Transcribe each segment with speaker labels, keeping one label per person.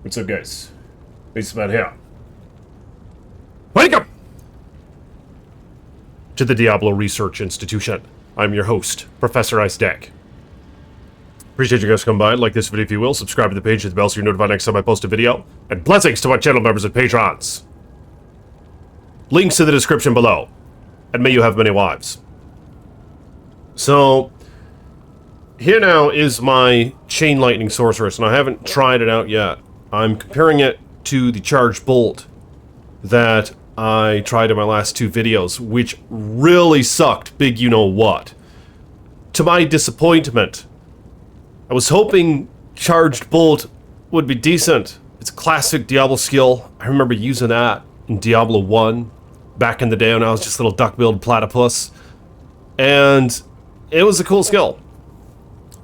Speaker 1: What's up, guys? Baseman here. Welcome to the Diablo Research Institution. I'm your host, Professor Icedeck. Appreciate you guys coming by. Like this video if you will. Subscribe to the page, hit the bell so you're notified next time I post a video. And blessings to my channel members and patrons. Links in the description below. And may you have many wives. So, here now is my Chain Lightning Sorceress, and I haven't tried it out yet. I'm comparing it to the Charged Bolt that I tried in my last two videos, which really sucked big you-know-what. To my disappointment, I was hoping Charged Bolt would be decent. It's a classic Diablo skill. I remember using that in Diablo 1 back in the day when I was just a little duck-billed platypus. And it was a cool skill.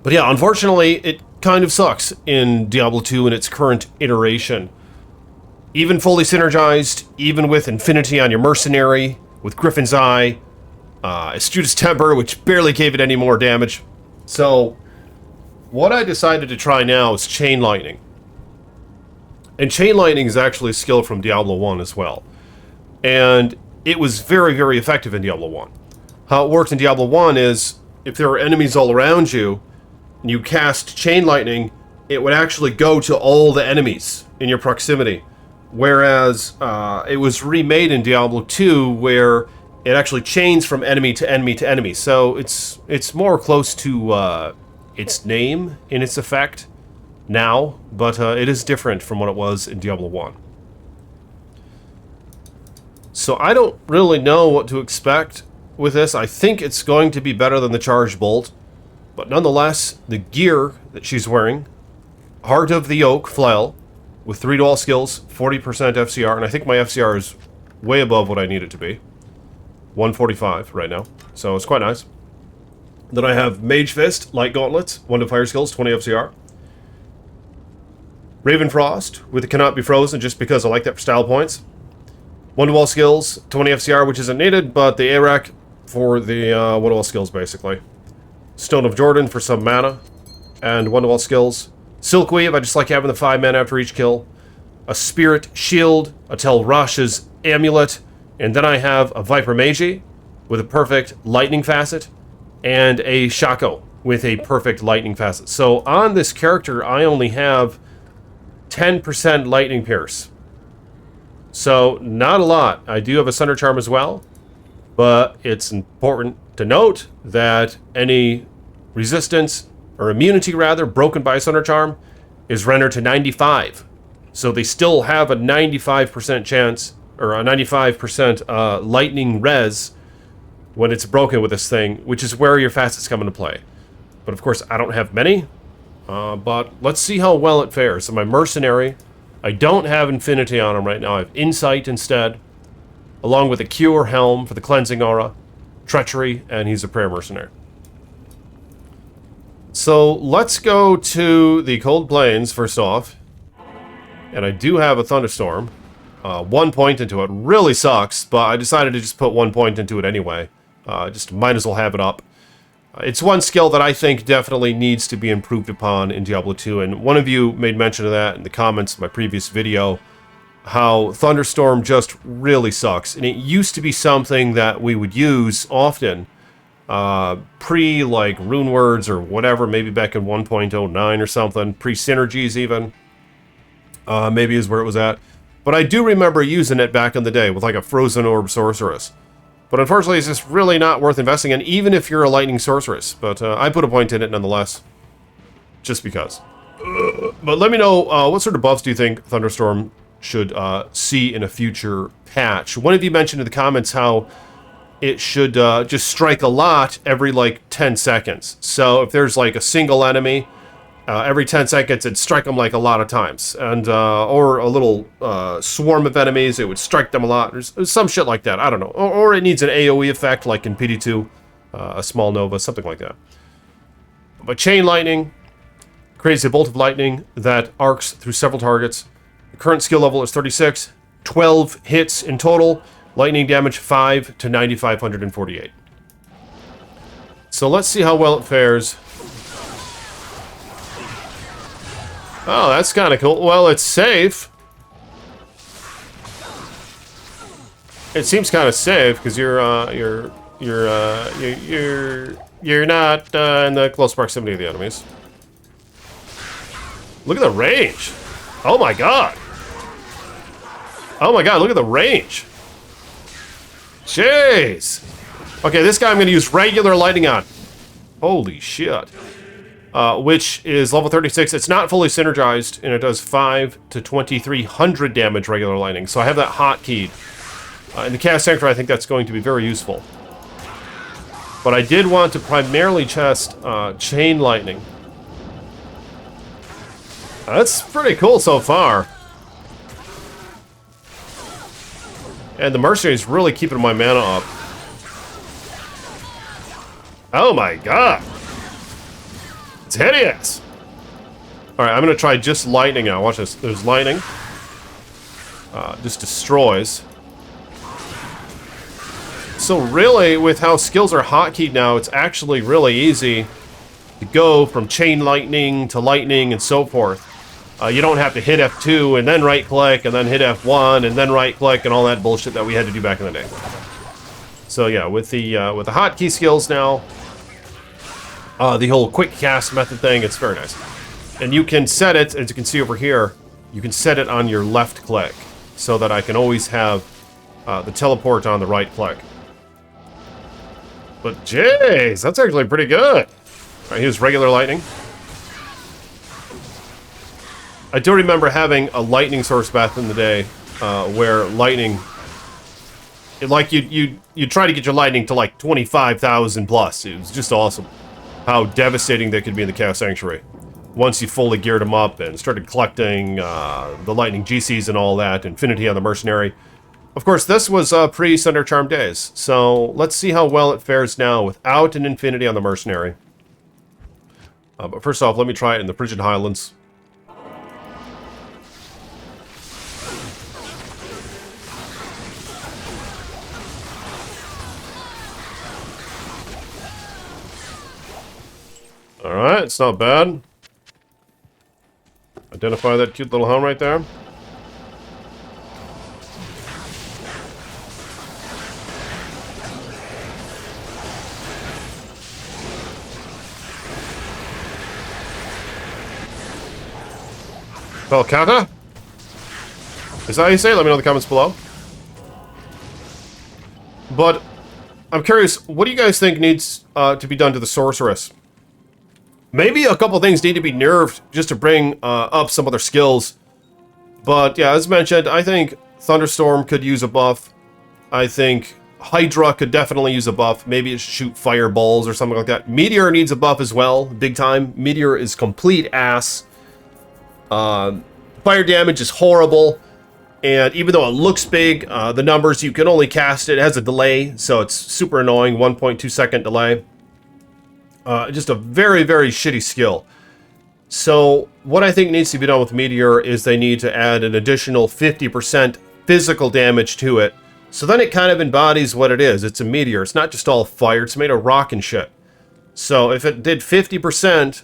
Speaker 1: But yeah, unfortunately, it kind of sucks in Diablo 2 in its current iteration. Even fully synergized, even with Infinity on your Mercenary, with Griffin's Eye, Astute Temper, which barely gave it any more damage. So, what I decided to try now is Chain Lightning. And Chain Lightning is actually a skill from Diablo 1 as well. And it was very, very effective in Diablo 1. How it worked in Diablo 1 is, if there are enemies all around you, and you cast Chain Lightning, it would actually go to all the enemies in your proximity. Whereas it was remade in Diablo 2 where it actually chains from enemy to enemy to enemy. So it's more close to its name in its effect now, but it is different from what it was in Diablo 1. So I don't really know what to expect with this. I think it's going to be better than the Charged Bolt. But nonetheless, the gear that she's wearing, Heart of the Oak Flail, with 3 dual skills, 40% FCR, and I think my FCR is way above what I need it to be. 145 right now, so it's quite nice. Then I have Mage Fist, Light Gauntlets, 1 to fire skills, 20 FCR. Raven Frost, with the Cannot Be Frozen, just because I like that for style points. 1 to wall skills, 20 FCR, which isn't needed, but the ARAC for the 1 to wall skills, basically. Stone of Jordan for some mana, and 1 to wall skills. Silk Weave, I just like having the 5 mana after each kill. A Spirit Shield, a Tel Rash's Amulet, and then I have a Viper Magi with a perfect Lightning Facet, and a Shaco with a perfect Lightning Facet. So on this character, I only have 10% Lightning Pierce. So not a lot. I do have a Sunder Charm as well, but it's important to note that any resistance, or immunity rather, broken by a Sunder Charm is rendered to 95. So they still have a 95% chance, or a 95% lightning res when it's broken with this thing, which is where your facets come into play. But of course, I don't have many, but let's see how well it fares. So my Mercenary, I don't have Infinity on him right now. I have Insight instead, along with a Cure Helm for the Cleansing Aura, Treachery, and he's a Prayer Mercenary. So let's go to the Cold Plains first off. And I do have a Thunderstorm. 1 point into it. Really sucks, but I decided to just put 1 point into it anyway. Just might as well have it up. It's one skill that I think definitely needs to be improved upon in Diablo 2. And one of you made mention of that in the comments of my previous video. How Thunderstorm just really sucks. And it used to be something that we would use often, pre like Rune Words or whatever, maybe back in 1.09 or something, pre-synergies even, maybe is where it was at. But I do remember using it back in the day with like a Frozen Orb Sorceress. But unfortunately, it's just really not worth investing in, even if you're a Lightning Sorceress. But I put a point in it nonetheless, just because. But let me know, what sort of buffs do you think Thunderstorm should see in a future patch? One of you mentioned in the comments how it should just strike a lot every like 10 seconds. So if there's like a single enemy, every 10 seconds it'd strike them like a lot of times. And or a little swarm of enemies, it would strike them a lot. There's some shit like that, I don't know. Or it needs an AoE effect like in PD2, a small Nova, something like that. But Chain Lightning creates a bolt of lightning that arcs through several targets. The current skill level is 36, 12 hits in total, lightning damage 5 to 9,548. So let's see how well it fares Oh, that's kind of cool. Well, it's safe. It seems kind of safe because you're not in the close proximity of the enemies. Look at the range. Oh my god. Oh my god, look at the range. Jeez. Okay, this guy I'm going to use regular lightning on. Holy shit. Which is level 36. It's not fully synergized, and it does 5 to 2300 damage regular lightning. So I have that hotkeyed. In the Chaos Sanctuary, I think that's going to be very useful. But I did want to primarily test chain lightning. That's pretty cool so far. And the mercenary's really keeping my mana up. Oh my god. It's hideous. Alright, I'm going to try just lightning now. Watch this. There's lightning. Just destroys. So really, with how skills are hotkeyed now, it's actually really easy to go from chain lightning to lightning and so forth. You don't have to hit F2 and then right-click and then hit F1 and then right-click and all that bullshit that we had to do back in the day. So yeah, with the hotkey skills now, the whole quick cast method thing, it's very nice. And you can set it, as you can see over here, you can set it on your left click so that I can always have the teleport on the right click. But jeez, that's actually pretty good. All right, here's regular lightning. I do remember having a lightning source back in the day where lightning, like you try to get your lightning to like 25,000 plus. It was just awesome how devastating they could be in the Chaos Sanctuary. Once you fully geared them up and started collecting the lightning GCs and all that, Infinity on the Mercenary. Of course, this was pre-Thunder Charm days, so let's see how well it fares now without an Infinity on the Mercenary. But first off, let me try it in the Frigid Highlands. Alright, it's not bad. Identify that cute little hound right there. Belcata? Is that how you say it? Let me know in the comments below. But I'm curious, what do you guys think needs to be done to the Sorceress? Maybe a couple things need to be nerfed just to bring up some other skills. But yeah, as mentioned, I think Thunderstorm could use a buff. I think Hydra could definitely use a buff. Maybe it should shoot fireballs or something like that. Meteor needs a buff as well, big time. Meteor is complete ass. Fire damage is horrible. And even though it looks big, the numbers, you can only cast it. It has a delay, so it's super annoying, 1.2 second delay. Just a very, very shitty skill. So what I think needs to be done with Meteor is they need to add an additional 50% physical damage to it. So then it kind of embodies what it is. It's a meteor. It's not just all fire. It's made of rock and shit. So if it did 50%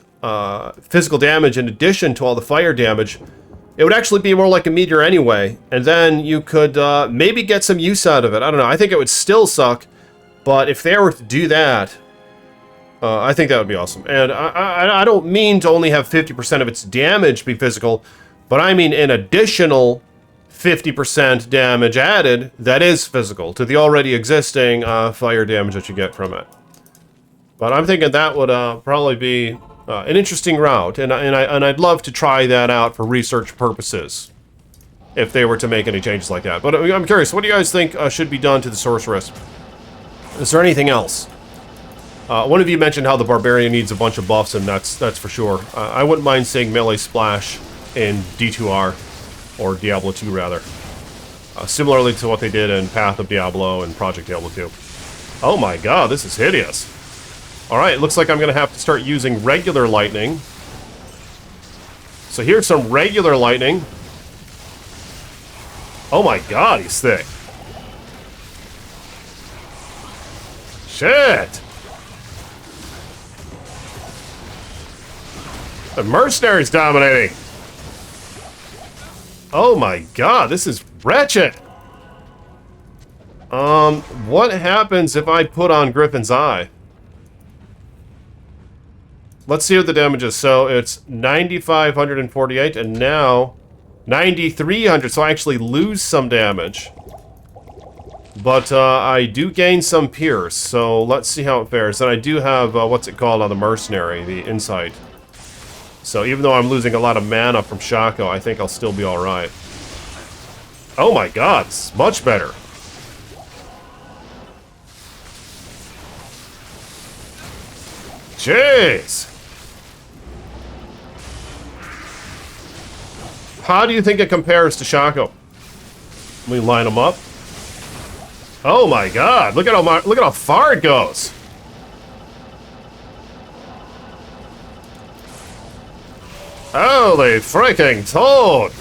Speaker 1: physical damage in addition to all the fire damage, it would actually be more like a meteor anyway. And then you could maybe get some use out of it. I don't know. I think it would still suck. But if they were to do that, I think that would be awesome. And I don't mean to only have 50% of its damage be physical, but I mean an additional 50% damage added that is physical to the already existing fire damage that you get from it. But I'm thinking that would probably be an interesting route, and I'd love to try that out for research purposes if they were to make any changes like that. But I'm curious, what do you guys think should be done to the Sorceress? Is there anything else? One of you mentioned how the Barbarian needs a bunch of buffs, and that's for sure. I wouldn't mind seeing melee splash in D2R, or Diablo 2 rather. Similarly to what they did in Path of Diablo and Project Diablo 2. Oh my god, this is hideous. Alright, looks like I'm going to have to start using regular lightning. So here's some regular lightning. Oh my god, he's thick. Shit! The mercenary's dominating. Oh my god, this is wretched! What happens if I put on Griffin's Eye? Let's see what the damage is. So it's 9,548, and now 9,300, so I actually lose some damage. But I do gain some Pierce, so let's see how it fares. And I do have, what's it called on the Mercenary, the Insight. So even though I'm losing a lot of mana from Shaco, I think I'll still be alright. Oh my god, it's much better. Jeez! How do you think it compares to Shaco? Let me line them up. Oh my god, look at how far it goes. Holy freaking toad!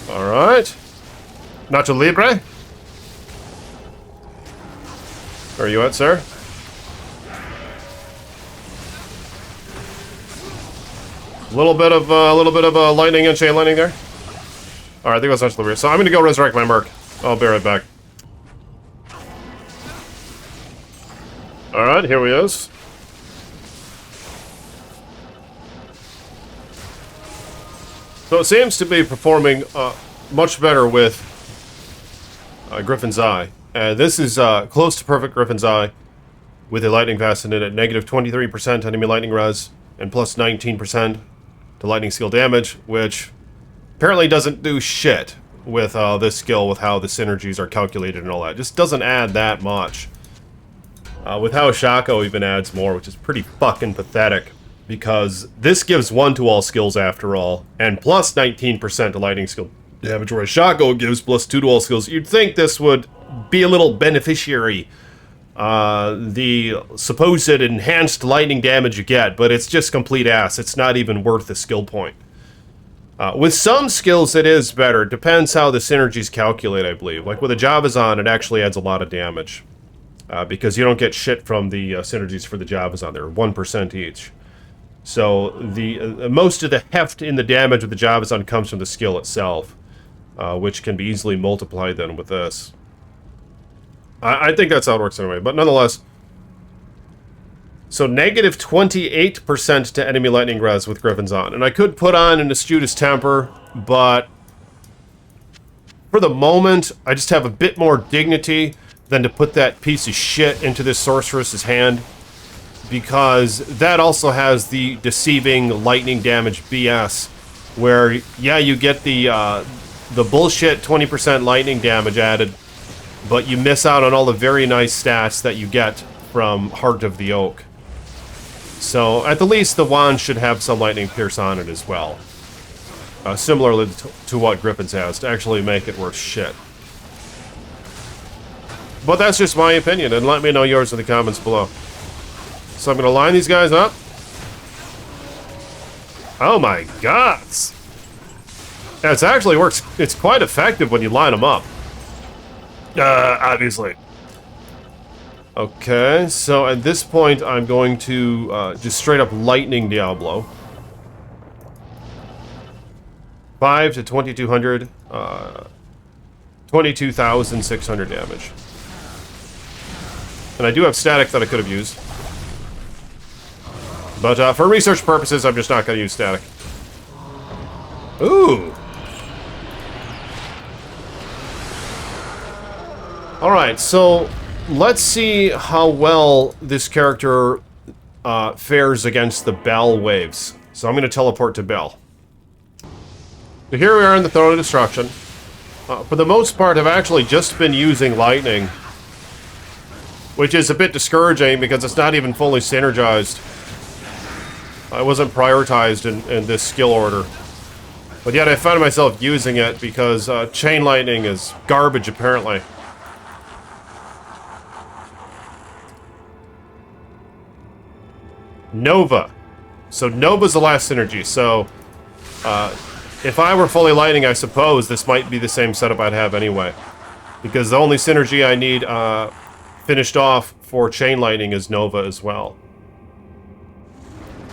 Speaker 1: Alright. Nacho Libre? Where are you at, sir? A little bit of lightning and chain lightning there. All right, I think that's Nacho Libre. So I'm gonna go resurrect my Merc. I'll be right back. All right, here he is. So it seems to be performing much better with Griffin's Eye. This is close to perfect Griffin's Eye with a lightning facet in it, negative 23% enemy lightning res, and plus 19% to lightning skill damage, which apparently doesn't do shit with this skill, with how the synergies are calculated and all that. Just doesn't add that much. With how Shaco even adds more, which is pretty fucking pathetic, because this gives 1 to all skills after all, and plus 19% to lightning skill damage, whereas Shaco gives plus 2 to all skills. You'd think this would be a little beneficiary, the supposed enhanced lightning damage you get, but it's just complete ass. It's not even worth a skill point. With some skills it is better. It depends how the synergies calculate, I believe. Like with a Javazon, it actually adds a lot of damage, because you don't get shit from the synergies for the Javazon. They're 1% each. So the most of the heft in the damage of the Javazon comes from the skill itself, which can be easily multiplied then with this. I think that's how it works anyway, but nonetheless. So negative 28% to enemy lightning res with Griffin's on. And I could put on an Astutious Temper, but for the moment, I just have a bit more dignity than to put that piece of shit into this sorceress's hand, because that also has the deceiving lightning damage BS, where, yeah, you get the bullshit 20% lightning damage added, but you miss out on all the very nice stats that you get from Heart of the Oak. So, at the least, the wand should have some lightning pierce on it as well. Similarly to what Griffin's has, to actually make it worth shit. But that's just my opinion, and let me know yours in the comments below. So I'm going to line these guys up. Oh my god! Yeah, it actually works. It's quite effective when you line them up. Obviously. Okay, so at this point I'm going to just straight up lightning Diablo. 5 to 2200, 22,600 damage. And I do have static that I could have used. But for research purposes, I'm just not going to use static. Ooh! Alright, so let's see how well this character fares against the Bell waves. So I'm going to teleport to Bell. So here we are in the Throne of Destruction. For the most part, I've actually just been using lightning, which is a bit discouraging because it's not even fully synergized. I wasn't prioritized in this skill order. But yet I found myself using it because chain lightning is garbage, apparently. Nova. So Nova's the last synergy. So if I were fully lightning, I suppose this might be the same setup I'd have anyway. Because the only synergy I need finished off for chain lightning is Nova as well.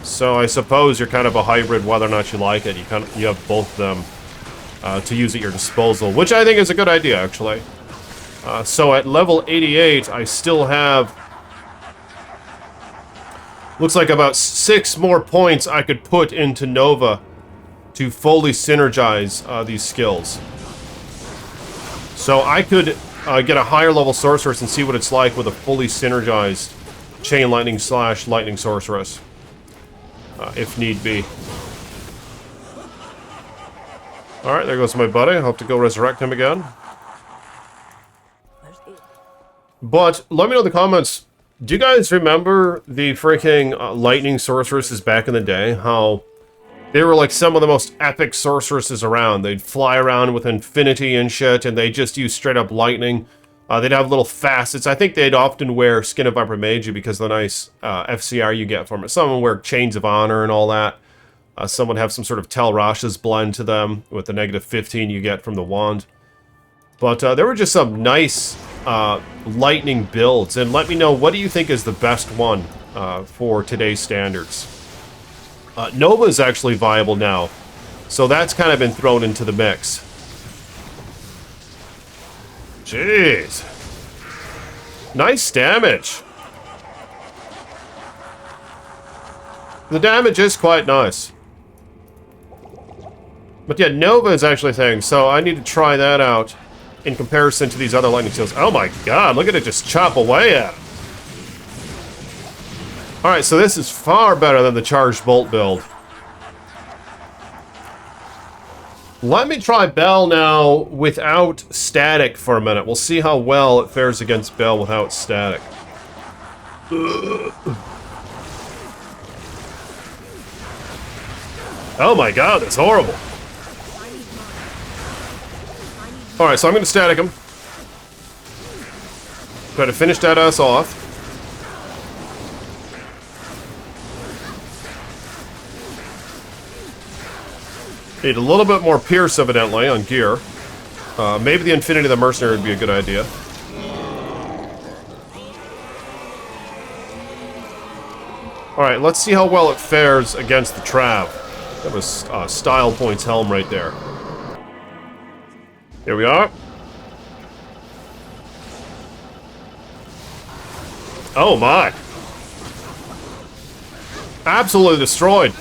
Speaker 1: So I suppose you're kind of a hybrid whether or not you like it. You have both of them to use at your disposal, which I think is a good idea, actually. So at level 88, I still have... looks like about 6 more points I could put into Nova to fully synergize these skills. So I could get a higher level sorceress and see what it's like with a fully synergized chain lightning / lightning sorceress. If need be. Alright, there goes my buddy. I hope to go resurrect him again. But let me know in the comments, do you guys remember the freaking lightning sorceresses back in the day? How they were like some of the most epic sorceresses around. They'd fly around with infinity and shit, and they just use straight up lightning. They'd have little facets. I think they'd often wear Skin of Viper Magi because of the nice FCR you get from it. Some would wear Chains of Honor and all that. Some would have some sort of Tel Rasha's blend to them with the -15 you get from the wand. But there were just some nice lightning builds. And let me know, what do you think is the best one for today's standards? Nova is actually viable now. So that's kind of been thrown into the mix. Jeez. Nice damage. The damage is quite nice. But yeah, Nova is actually a thing, so I need to try that out in comparison to these other lightning skills. Oh my god, look at it just chop away at it. Alright, so this is far better than the charged bolt build. Let me try Bell now without static for a minute. We'll see how well it fares against Bell without static. Oh my god, that's horrible. Alright, so I'm going to static him. Try to finish that ass off. Need a little bit more Pierce, evidently, on gear. Maybe the Infinity of the Mercenary would be a good idea. Alright, let's see how well it fares against the Trav. That was Style Points Helm right there. Here we are. Oh my. Absolutely destroyed.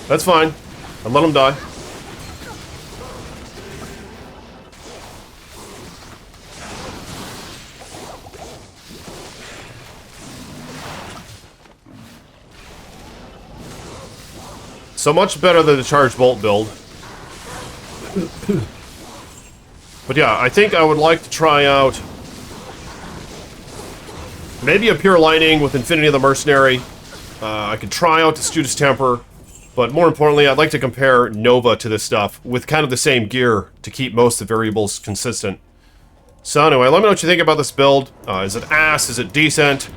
Speaker 1: That's fine. I'll let him die. So much better than the charged bolt build. But yeah, I think I would like to try out maybe a pure lightning with Infinity of the Mercenary. I could try out the Student's Temper. But more importantly, I'd like to compare Nova to this stuff with kind of the same gear to keep most of the variables consistent. So anyway, let me know what you think about this build. Is it ass? Is it decent?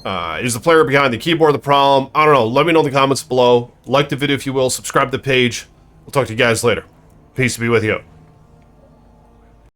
Speaker 1: Is the player behind the keyboard the problem? I don't know. Let me know in the comments below. Like the video if you will. Subscribe to the page. We'll talk to you guys later. Peace be with you.